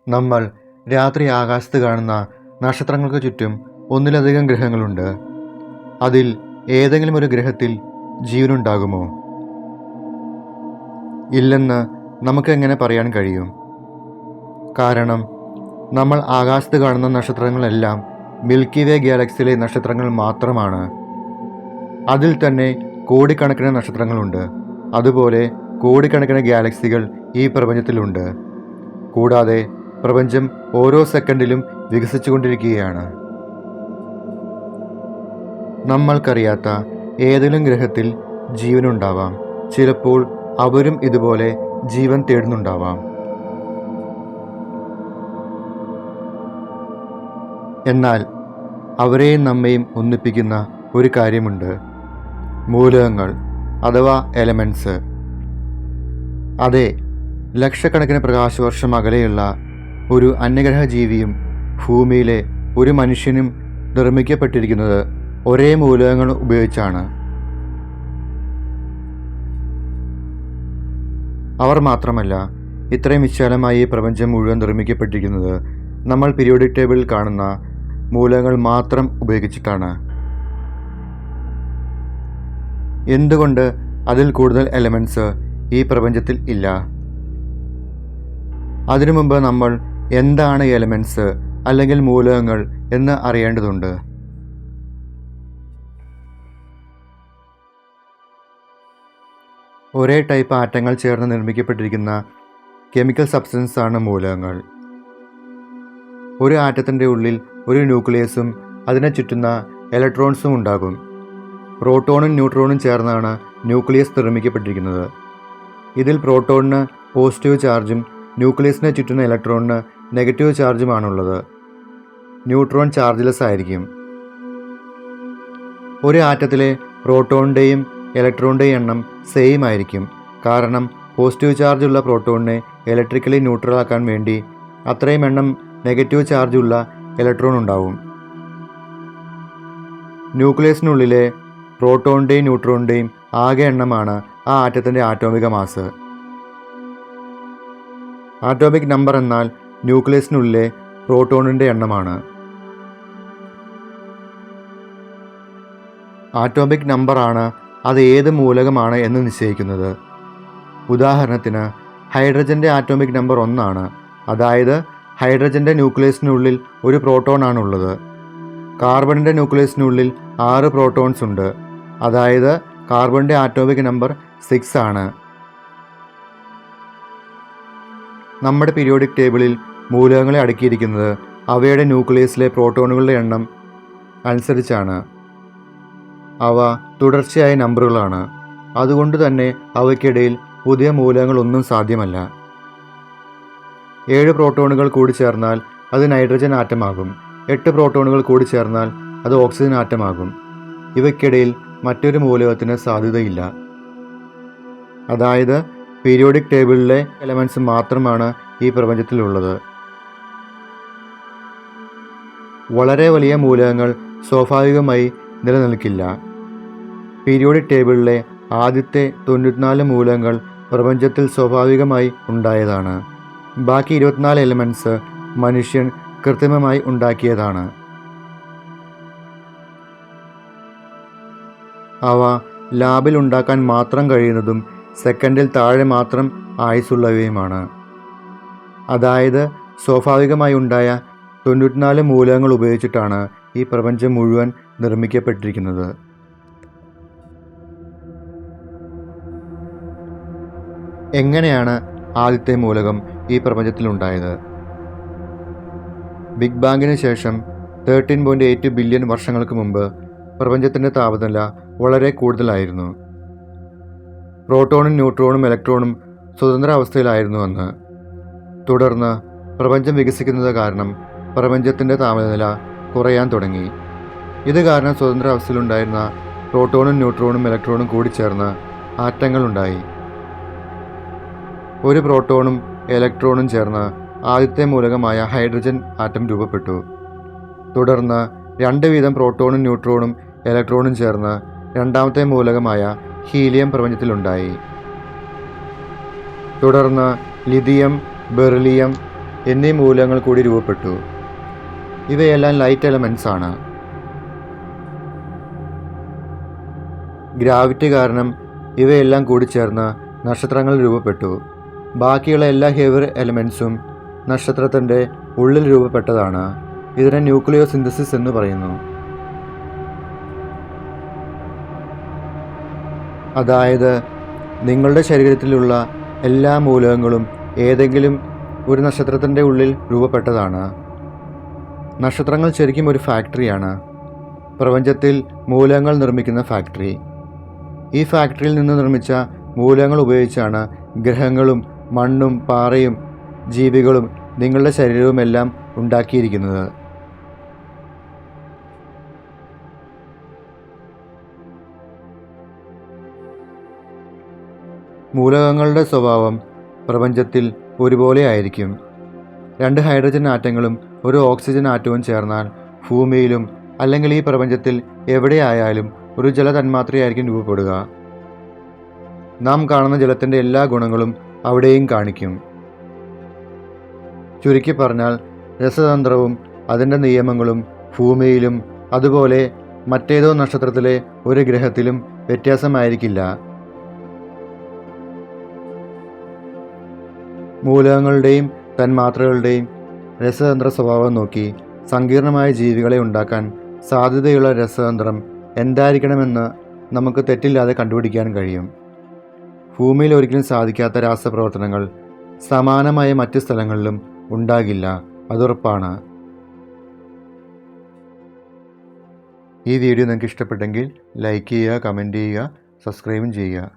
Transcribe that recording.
നമ്മൾ രാത്രി ആകാശത്ത് കാണുന്ന നക്ഷത്രങ്ങൾക്ക് ചുറ്റും ഒന്നിലധികം ഗ്രഹങ്ങളുണ്ട്. അതിൽ ഏതെങ്കിലും ഒരു ഗ്രഹത്തിൽ ജീവനുണ്ടാകുമോ? ഇല്ലെന്ന് നമുക്കെങ്ങനെ പറയാൻ കഴിയും? കാരണം നമ്മൾ ആകാശത്ത് കാണുന്ന നക്ഷത്രങ്ങളെല്ലാം മിൽക്കി വേ ഗാലക്സിയിലെ നക്ഷത്രങ്ങൾ മാത്രമാണ്. അതിൽ തന്നെ കോടിക്കണക്കിന് നക്ഷത്രങ്ങളുണ്ട്. അതുപോലെ കോടിക്കണക്കിന് ഗാലക്സികൾ ഈ പ്രപഞ്ചത്തിലുണ്ട്. കൂടാതെ പ്രപഞ്ചം ഓരോ സെക്കൻഡിലും വികസിച്ചുകൊണ്ടിരിക്കുകയാണ്. നമ്മൾക്കറിയാത്ത ഏതെങ്കിലും ഗ്രഹത്തിൽ ജീവനുണ്ടാവാം. ചിലപ്പോൾ അവരും ഇതുപോലെ ജീവൻ തേടുന്നുണ്ടാവാം. എന്നാൽ അവരെയും നമ്മയും ഒന്നിപ്പിക്കുന്ന ഒരു കാര്യമുണ്ട്: മൂലകങ്ങൾ അഥവാ എലമെൻറ്റ്സ്. അതെ, ലക്ഷക്കണക്കിന് പ്രകാശവർഷം അകലെയുള്ള ഒരു അന്യഗ്രഹ ജീവിയും ഭൂമിയിലെ ഒരു മനുഷ്യനും നിർമ്മിക്കപ്പെട്ടിരിക്കുന്നത് ഒരേ മൂലകങ്ങൾ ഉപയോഗിച്ചാണ്. അവർ മാത്രമല്ല, ഇത്രയും വിശാലമായി ഈ പ്രപഞ്ചം മുഴുവൻ നിർമ്മിക്കപ്പെട്ടിരിക്കുന്നത് നമ്മൾ പീരിയോഡിക് ടേബിളിൽ കാണുന്ന മൂലകങ്ങൾ മാത്രം ഉപയോഗിച്ചിട്ടാണ്. എന്തുകൊണ്ട് അതിൽ കൂടുതൽ എലമെൻറ്റ്സ് ഈ പ്രപഞ്ചത്തിൽ ഇല്ല? അതിനു മുമ്പ് നമ്മൾ എന്താണ് എലമെൻറ്റ്സ് അല്ലെങ്കിൽ മൂലകങ്ങൾ എന്ന് അറിയേണ്ടതുണ്ട്. ഒരേ ടൈപ്പ് ആറ്റങ്ങൾ ചേർന്ന് നിർമ്മിക്കപ്പെട്ടിരിക്കുന്ന കെമിക്കൽ സബ്സ്റ്റൻസ് ആണ് മൂലകങ്ങൾ. ഒരു ആറ്റത്തിൻ്റെ ഉള്ളിൽ ഒരു ന്യൂക്ലിയസും അതിനെ ചുറ്റുന്ന ഇലക്ട്രോൺസും ഉണ്ടാകും. പ്രോട്ടോണും ന്യൂട്രോണും ചേർന്നാണ് ന്യൂക്ലിയസ് നിർമ്മിക്കപ്പെട്ടിരിക്കുന്നത്. ഇതിൽ പ്രോട്ടോണിന് പോസിറ്റീവ് ചാർജും ന്യൂക്ലിയസിനെ ചുറ്റുന്ന ഇലക്ട്രോണിന് നെഗറ്റീവ് ചാർജുമാണുള്ളത്. ന്യൂട്രോൺ ചാർജ്ലെസ് ആയിരിക്കും. ഒരു ആറ്റത്തിലെ പ്രോട്ടോണിൻ്റെയും ഇലക്ട്രോണിൻ്റെയും എണ്ണം സെയിം ആയിരിക്കും. കാരണം പോസിറ്റീവ് ചാർജുള്ള പ്രോട്ടോണിനെ ഇലക്ട്രിക്കലി ന്യൂട്രലാക്കാൻ വേണ്ടി അത്രയും എണ്ണം നെഗറ്റീവ് ചാർജുള്ള ഇലക്ട്രോൺ ഉണ്ടാവും. ന്യൂക്ലിയസിനുള്ളിലെ പ്രോട്ടോണിൻ്റെയും ന്യൂട്രോണിൻ്റെയും ആകെ എണ്ണമാണ് ആ ആറ്റത്തിൻ്റെ ആറ്റോമിക മാസ്. ആറ്റോമിക് നമ്പർ എന്നാൽ ന്യൂക്ലിയസിനുള്ളിലെ പ്രോട്ടോണിൻ്റെ എണ്ണമാണ്. ആറ്റോമിക് നമ്പറാണ് അത് ഏത് മൂലകമാണ് എന്ന് നിശ്ചയിക്കുന്നത്. ഉദാഹരണത്തിന് ഹൈഡ്രജൻ്റെ ആറ്റോമിക് നമ്പർ 1 ആണ്. അതായത് ഹൈഡ്രജൻ്റെ ന്യൂക്ലിയസിനുള്ളിൽ ഒരു പ്രോട്ടോണാണുള്ളത്. കാർബണിൻ്റെ ന്യൂക്ലിയസിനുള്ളിൽ 6 പ്രോട്ടോൺസ് ഉണ്ട്. അതായത് കാർബണിൻ്റെ ആറ്റോമിക് നമ്പർ 6 ആണ്. നമ്മുടെ പീരിയോഡിക് ടേബിളിൽ മൂലകങ്ങളെ അടുക്കിയിരിക്കുന്നത് അവയുടെ ന്യൂക്ലിയസിലെ പ്രോട്ടോണുകളുടെ എണ്ണം അനുസരിച്ചാണ്. അവ തുടർച്ചയായ നമ്പറുകളാണ്. അതുകൊണ്ട് തന്നെ അവയ്ക്കിടയിൽ പുതിയ മൂലകങ്ങളൊന്നും സാധ്യമല്ല. 7 പ്രോട്ടോണുകൾ കൂടി ചേർന്നാൽ അത് നൈട്രജൻ ആറ്റമാകും. 8 പ്രോട്ടോണുകൾ കൂടി ചേർന്നാൽ അത് ഓക്സിജൻ ആറ്റമാകും. ഇവയ്ക്കിടയിൽ മറ്റൊരു മൂലകത്തിന് സാധ്യതയില്ല. അതായത് പീരിയോഡിക് ടേബിളിലെ എലമെൻറ്റ്സ് മാത്രമാണ് ഈ പ്രപഞ്ചത്തിലുള്ളത്. വളരെ വലിയ മൂലകങ്ങൾ സ്വാഭാവികമായി നിലനിൽക്കില്ല. പീരിയോഡിക് ടേബിളിലെ ആദ്യത്തെ 94 മൂലകങ്ങൾ പ്രപഞ്ചത്തിൽ സ്വാഭാവികമായി ഉണ്ടായതാണ്. ബാക്കി 24 എലമെൻറ്റ്സ് മനുഷ്യൻ കൃത്രിമമായി ഉണ്ടാക്കിയതാണ്. അവ ലാബിൽ ഉണ്ടാക്കാൻ മാത്രം കഴിയുന്നതും സെക്കൻഡിൽ താഴെ മാത്രം ആയുസ്സുള്ളവയുമാണ്. അതായത് സ്വാഭാവികമായി ഉണ്ടായ 94 മൂലകങ്ങൾ ഉപയോഗിച്ചിട്ടാണ് ഈ പ്രപഞ്ചം മുഴുവൻ നിർമ്മിക്കപ്പെട്ടിരിക്കുന്നത്. എങ്ങനെയാണ് ആദ്യത്തെ മൂലകം ഈ പ്രപഞ്ചത്തിലുണ്ടായത്? ബിഗ് ബാങ്ങിന് ശേഷം 13.8 ബില്യൺ വർഷങ്ങൾക്ക് മുമ്പ് പ്രപഞ്ചത്തിൻ്റെ താപനില വളരെ കൂടുതലായിരുന്നു. പ്രോട്ടോണും ന്യൂട്രോണും ഇലക്ട്രോണും സ്വതന്ത്ര അവസ്ഥയിലായിരുന്നു അന്ന്. തുടർന്ന് പ്രപഞ്ചം വികസിക്കുന്നത് കാരണം പ്രപഞ്ചത്തിൻ്റെ താപനില കുറയാൻ തുടങ്ങി. ഇത് കാരണം സ്വതന്ത്ര അവസ്ഥയിലുണ്ടായിരുന്ന പ്രോട്ടോണും ന്യൂട്രോണും ഇലക്ട്രോണും കൂടിച്ചേർന്ന് ആറ്റങ്ങളുണ്ടായി. ഒരു പ്രോട്ടോണും ഇലക്ട്രോണും ചേർന്ന് ആദ്യത്തെ മൂലകമായ ഹൈഡ്രജൻ ആറ്റം രൂപപ്പെട്ടു. തുടർന്ന് 2 വീതം പ്രോട്ടോണും ന്യൂട്രോണും ഇലക്ട്രോണും ചേർന്ന് രണ്ടാമത്തെ മൂലകമായ ഹീലിയം പ്രപഞ്ചത്തിലുണ്ടായി. തുടർന്ന് ലിഥിയം, ബെറിലിയം, എന്നീ മൂലകങ്ങൾ കൂടി രൂപപ്പെട്ടു. ഇവയെല്ലാം ലൈറ്റ് എലമെൻറ്റ്സ് ആണ്. ഗ്രാവിറ്റി കാരണം ഇവയെല്ലാം കൂടി ചേർന്ന് നക്ഷത്രങ്ങൾ രൂപപ്പെട്ടു. ബാക്കിയുള്ള എല്ലാ ഹെവി എലമെൻറ്റ്സും നക്ഷത്രത്തിൻ്റെ ഉള്ളിൽ രൂപപ്പെട്ടതാണ്. ഇതിനെ ന്യൂക്ലിയോസിന്തസിസ് എന്ന് പറയുന്നു. അതായത് നിങ്ങളുടെ ശരീരത്തിലുള്ള എല്ലാ മൂലകങ്ങളും ഏതെങ്കിലും ഒരു നക്ഷത്രത്തിൻ്റെ ഉള്ളിൽ രൂപപ്പെട്ടതാണ്. നക്ഷത്രങ്ങൾ ശരിക്കും ഒരു ഫാക്ടറിയാണ്. പ്രപഞ്ചത്തിൽ മൂലകങ്ങൾ നിർമ്മിക്കുന്ന ഫാക്ടറി. ഈ ഫാക്ടറിയിൽ നിന്ന് നിർമ്മിച്ച മൂലകങ്ങൾ ഉപയോഗിച്ചാണ് ഗ്രഹങ്ങളും മണ്ണും പാറയും ജീവികളും നിങ്ങളുടെ ശരീരവുമെല്ലാം ഉണ്ടാക്കിയിരിക്കുന്നത്. മൂലകങ്ങളുടെ സ്വഭാവം പ്രപഞ്ചത്തിൽ ഒരുപോലെ ആയിരിക്കും. 2 ഹൈഡ്രജൻ ആറ്റങ്ങളും ഒരു ഓക്സിജൻ ആറ്റവും ചേർന്നാൽ ഭൂമിയിലും അല്ലെങ്കിൽ ഈ പ്രപഞ്ചത്തിൽ എവിടെയായാലും ഒരു ജലതന്മാത്രയായിരിക്കും രൂപപ്പെടുക. നാം കാണുന്ന ജലത്തിൻ്റെ എല്ലാ ഗുണങ്ങളും അവിടെയും കാണിക്കും. ചുരുക്കി പറഞ്ഞാൽ രസതന്ത്രവും അതിൻ്റെ നിയമങ്ങളും ഭൂമിയിലും അതുപോലെ മറ്റേതോ നക്ഷത്രത്തിലെ ഒരു ഗ്രഹത്തിലും വ്യത്യാസമായിരിക്കില്ല. മൂലകങ്ങളുടെയും തന്മാത്രകളുടെയും രസതന്ത്ര സ്വഭാവം നോക്കി സങ്കീർണമായ ജീവികളെ ഉണ്ടാക്കാൻ സാധ്യതയുള്ള രസതന്ത്രം എന്തായിരിക്കണമെന്ന് നമുക്ക് തെറ്റില്ലാതെ കണ്ടുപിടിക്കാൻ കഴിയും. ഭൂമിയിൽ ഒരിക്കലും സാധിക്കാത്ത രാസപ്രവർത്തനങ്ങൾ സമാനമായ മറ്റ് സ്ഥലങ്ങളിലും ഉണ്ടാകില്ല, അതുറപ്പാണ്. ഈ വീഡിയോ നിങ്ങൾക്ക് ഇഷ്ടപ്പെട്ടെങ്കിൽ ലൈക്ക് ചെയ്യുക, കമൻറ്റ് ചെയ്യുക, സബ്സ്ക്രൈബും ചെയ്യുക.